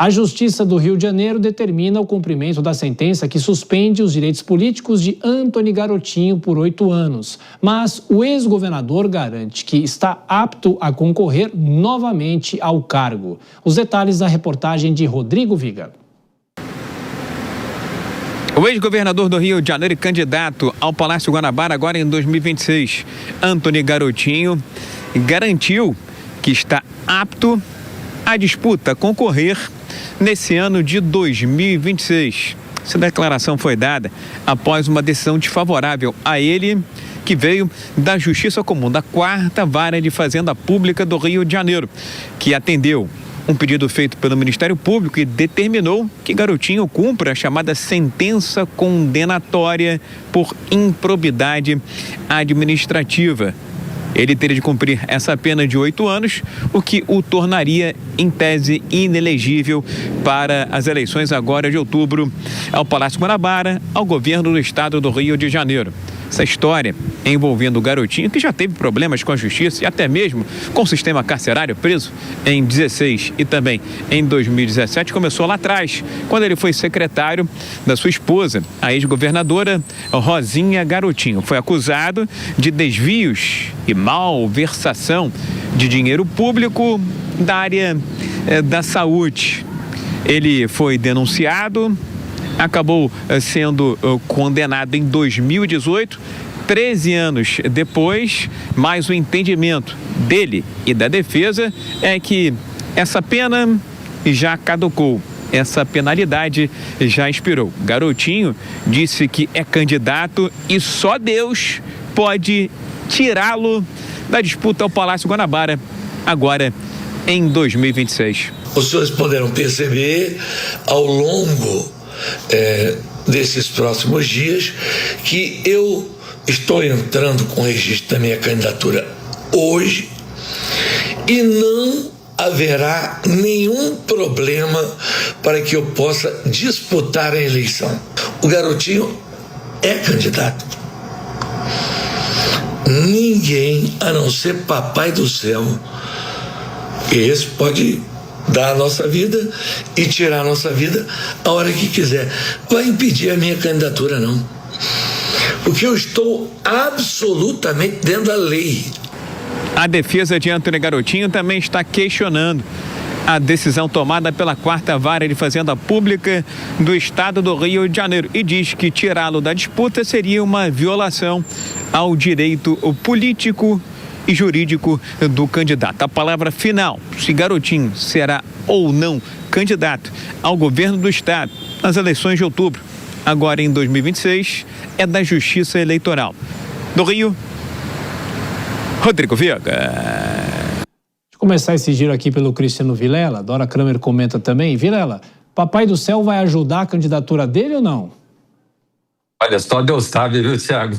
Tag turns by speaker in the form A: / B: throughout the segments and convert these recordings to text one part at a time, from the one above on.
A: A Justiça do Rio de Janeiro determina o cumprimento da sentença que suspende os direitos políticos de Antony Garotinho por 8 anos. Mas o ex-governador garante que está apto a concorrer novamente ao cargo. Os detalhes da reportagem de Rodrigo Viga.
B: O ex-governador do Rio de Janeiro e candidato ao Palácio Guanabara agora em 2026, Antony Garotinho, garantiu que está apto à disputa, a concorrer nesse ano de 2026. Essa declaração foi dada após uma decisão desfavorável a ele, que veio da Justiça Comum, da 4ª Vara de Fazenda Pública do Rio de Janeiro, que atendeu um pedido feito pelo Ministério Público e determinou que Garotinho cumpra a chamada sentença condenatória por improbidade administrativa. Ele teria de cumprir essa pena de 8 anos, o que o tornaria, em tese, inelegível para as eleições agora de outubro ao Palácio Guanabara, ao governo do estado do Rio de Janeiro. Essa história envolvendo o Garotinho, que já teve problemas com a justiça e até mesmo com o sistema carcerário, preso em 2016 e também em 2017, começou lá atrás, quando ele foi secretário da sua esposa, a ex-governadora Rosinha Garotinho. Foi acusado de desvios e malversação de dinheiro público da área da saúde. Ele foi denunciado, acabou sendo condenado em 2018, 13 anos depois, mas o entendimento dele e da defesa é que essa pena já caducou, essa penalidade já expirou. Garotinho disse que é candidato e só Deus pode tirá-lo da disputa ao Palácio Guanabara, agora em 2026.
C: Os senhores poderão perceber ao longo desses próximos dias que eu estou entrando com o registro da minha candidatura hoje e não haverá nenhum problema para que eu possa disputar a eleição. O Garotinho é candidato. Ninguém, a não ser Papai do Céu, esse pode dar a nossa vida e tirar a nossa vida a hora que quiser, vai impedir a minha candidatura, não. Porque eu estou absolutamente dentro da lei.
B: A defesa de Antony Garotinho também está questionando a decisão tomada pela 4ª Vara de Fazenda Pública do estado do Rio de Janeiro e diz que tirá-lo da disputa seria uma violação ao direito político e jurídico do candidato. A palavra final, se Garotinho será ou não candidato ao governo do estado nas eleições de outubro, agora em 2026, é da Justiça Eleitoral. Do Rio, Rodrigo Viga.
A: Começar esse giro aqui pelo Cristiano Vilela. Dora Kramer comenta também. Vilela, Papai do Céu vai ajudar a candidatura dele ou não?
D: Olha, só Deus sabe, viu, Thiago?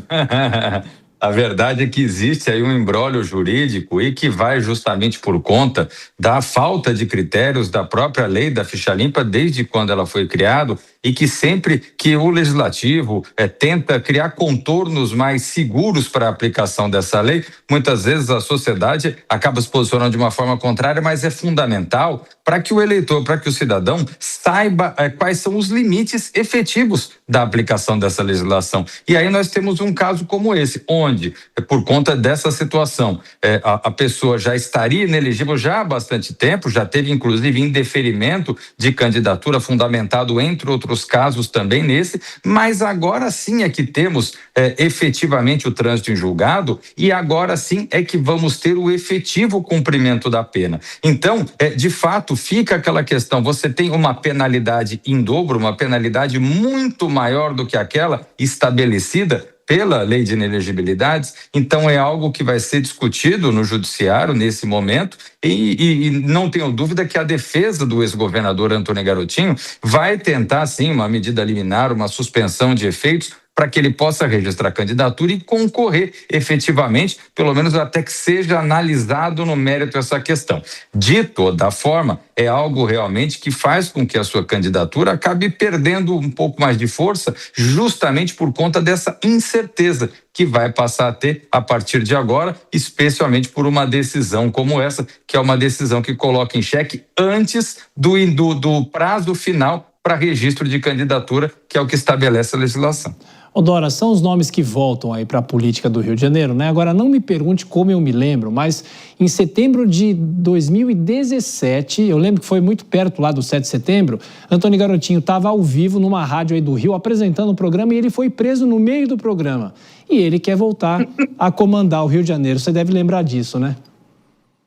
D: A verdade é que existe aí um imbróglio jurídico e que vai justamente por conta da falta de critérios da própria lei da ficha limpa desde quando ela foi criada e que sempre que o legislativo tenta criar contornos mais seguros para a aplicação dessa lei, muitas vezes a sociedade acaba se posicionando de uma forma contrária, mas é fundamental para que o eleitor, para que o cidadão saiba quais são os limites efetivos da aplicação dessa legislação. E aí nós temos um caso como esse, onde, por conta dessa situação, a pessoa já estaria inelegível já há bastante tempo, já teve inclusive indeferimento de candidatura fundamentado, entre outros casos também nesse, mas agora sim é que temos efetivamente o trânsito em julgado e agora sim é que vamos ter o efetivo cumprimento da pena. Então, de fato, fica aquela questão, você tem uma penalidade em dobro, uma penalidade muito maior do que aquela estabelecida pela lei de inelegibilidades, então é algo que vai ser discutido no judiciário nesse momento e não tenho dúvida que a defesa do ex-governador Antony Garotinho vai tentar sim uma medida liminar, uma suspensão de efeitos para que ele possa registrar a candidatura e concorrer efetivamente, pelo menos até que seja analisado no mérito essa questão. De toda forma, é algo realmente que faz com que a sua candidatura acabe perdendo um pouco mais de força, justamente por conta dessa incerteza que vai passar a ter a partir de agora, especialmente por uma decisão como essa, que é uma decisão que coloca em xeque antes do prazo final para registro de candidatura, que é o que estabelece a legislação.
A: Dora, são os nomes que voltam aí para a política do Rio de Janeiro, né? Agora, não me pergunte como eu me lembro, mas em setembro de 2017, eu lembro que foi muito perto lá do 7 de setembro, Antônio Garotinho estava ao vivo numa rádio aí do Rio apresentando o programa e ele foi preso no meio do programa. E ele quer voltar a comandar o Rio de Janeiro. Você deve lembrar disso, né?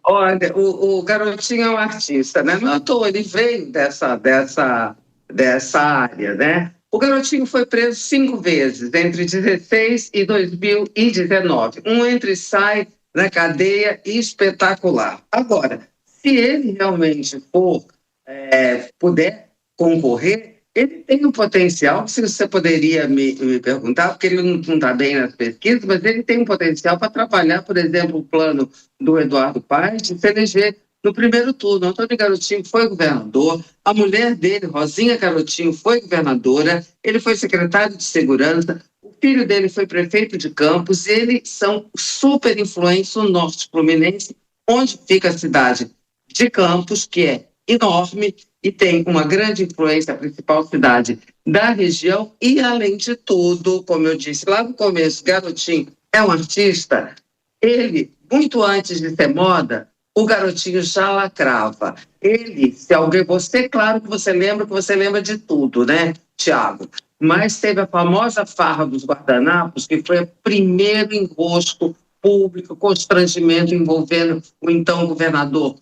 E: Olha, o Garotinho é um artista, né? Não é à toa, ele veio dessa área, né? O Garotinho foi preso 5 vezes, entre 2016 e 2019. Um entra e sai na cadeia espetacular. Agora, se ele realmente puder concorrer, ele tem um potencial, se você poderia me perguntar, porque ele não está bem nas pesquisas, mas ele tem um potencial para atrapalhar, por exemplo, o plano do Eduardo Paes de se eleger no primeiro turno. Antônio Garotinho foi governador, a mulher dele, Rosinha Garotinho, foi governadora, ele foi secretário de Segurança, o filho dele foi prefeito de Campos, e eles são super influentes no norte fluminense, onde fica a cidade de Campos, que é enorme e tem uma grande influência, a principal cidade da região, e além de tudo, como eu disse lá no começo, Garotinho é um artista, ele, muito antes de ser moda, o Garotinho já lacrava. Ele, se alguém, você, claro que você lembra de tudo, né, Tiago? Mas teve a famosa farra dos guardanapos, que foi o primeiro enrosco público, constrangimento envolvendo o então governador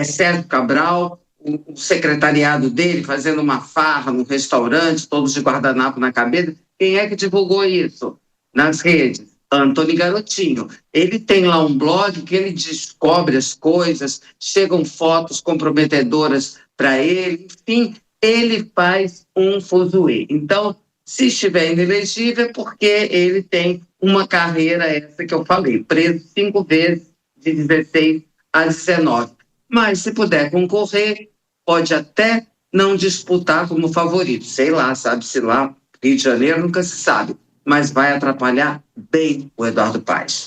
E: Sérgio Cabral, o secretariado dele fazendo uma farra no restaurante, todos de guardanapo na cabeça. Quem é que divulgou isso nas redes? Antônio Garotinho. Ele tem lá um blog que ele descobre as coisas, chegam fotos comprometedoras para ele, enfim, ele faz um fuzuê. Então, se estiver inelegível, é porque ele tem uma carreira essa que eu falei, preso 5 vezes de 16 a 19. Mas se puder concorrer, pode até não disputar como favorito. Sei lá, sabe-se lá, Rio de Janeiro nunca se sabe, mas vai atrapalhar bem o Eduardo Paes.